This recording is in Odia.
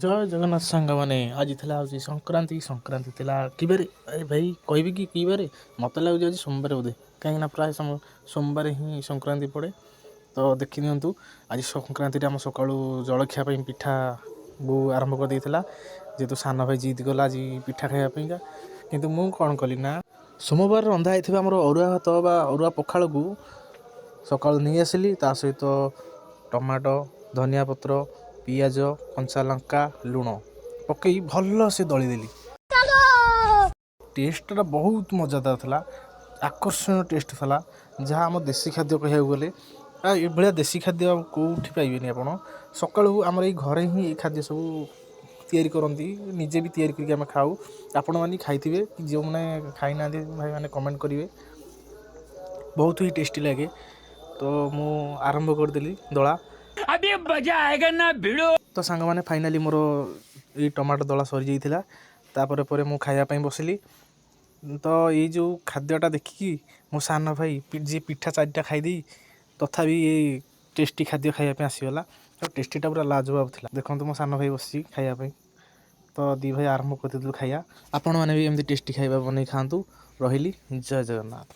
ଜୟ ଜଗନ୍ନାଥ ସାଙ୍ଗମାନେ ଆଜି ଥିଲା ହେଉଛି ସଂକ୍ରାନ୍ତି ଥିଲା କିବାରେ ଭାଇ କହିବି କି ବାରେ ମୋତେ ଲାଗୁଛି ଆଜି ସୋମବାର ବୋଧେ କାହିଁକିନା ପ୍ରାୟ ସୋମବାର ହିଁ ସଂକ୍ରାନ୍ତି ପଡ଼େ। ତ ଦେଖିନିଅନ୍ତୁ ଆଜି ସଂକ୍ରାନ୍ତିରେ ଆମ ସକାଳୁ ଜଳଖିଆ ପାଇଁ ପିଠା ବୋଉ ଆରମ୍ଭ କରିଦେଇଥିଲା। ଯେହେତୁ ସାନ ଭାଇ ଜିଦ୍ କଲା ଆଜି ପିଠା ଖାଇବା ପାଇଁକା, କିନ୍ତୁ ମୁଁ କ'ଣ କଲି ନା ସୋମବାର ରନ୍ଧା ହେଇଥିବା ଆମର ଅରୁଆ ଭାତ ବା ଅରୁଆ ପଖାଳକୁ ସକାଳୁ ନେଇ ଆସିଲି। ତା ସହିତ ଟମାଟୋ, ଧନିଆ ପତ୍ର, ପିଆଜ, କଞ୍ଚା ଲଙ୍କା, ଲୁଣ ପକାଇ ଭଲସେ ଦଳିଦେଲି। ଟେଷ୍ଟଟା ବହୁତ ମଜାଦାର ଥିଲା, ଆକର୍ଷଣୀୟ ଟେଷ୍ଟ ଥିଲା। ଯାହା ଆମ ଦେଶୀ ଖାଦ୍ୟ କହିବାକୁ ଗଲେ ଏଭଳିଆ ଦେଶୀ ଖାଦ୍ୟ ଆଉ କେଉଁଠି ପାଇବେନି ଆପଣ। ସକାଳୁ ଆମର ଏଇ ଘରେ ହିଁ ଏଇ ଖାଦ୍ୟ ସବୁ ତିଆରି କରନ୍ତି, ନିଜେ ବି ତିଆରି କରିକି ଆମେ ଖାଉ। ଆପଣମାନେ ଖାଇଥିବେ, ଯେଉଁମାନେ ଖାଇନାହାନ୍ତି ଭାଇମାନେ କମେଣ୍ଟ କରିବେ। ବହୁତ ହିଁ ଟେଷ୍ଟି ଲାଗେ। ତ ମୁଁ ଆରମ୍ଭ କରିଦେଲି ଦଳା। ତ ସାଙ୍ଗମାନେ ଫାଇନାଲି ମୋର ଏଇ ଟମାଟୋ ଦଳା ସରିଯାଇଥିଲା। ତାପରେ ମୁଁ ଖାଇବା ପାଇଁ ବସିଲି। ତ ଏଇ ଯେଉଁ ଖାଦ୍ୟଟା ଦେଖିକି ମୋ ସାନ ଭାଇ ଯିଏ ପିଠା 4ଟା ଖାଇଦେଇ ତଥାପି ଏଇ ଟେଷ୍ଟି ଖାଦ୍ୟ ଖାଇବା ପାଇଁ ଆସିଗଲା। ଆଉ ଟେଷ୍ଟିଟା ପୁରା ଲାଜବାବ ଥିଲା। ଦେଖନ୍ତୁ ମୋ ସାନ ଭାଇ ବସିଛି ଖାଇବା ପାଇଁ। ତ ଦୁଇ ଭାଇ ଆରମ୍ଭ କରିଦେଇଥିଲୁ ଖାଇବା। ଆପଣମାନେ ବି ଏମିତି ଟେଷ୍ଟି ଖାଇବା ବନେଇ ଖାଆନ୍ତୁ। ରହିଲି, ଜୟ ଜଗନ୍ନାଥ।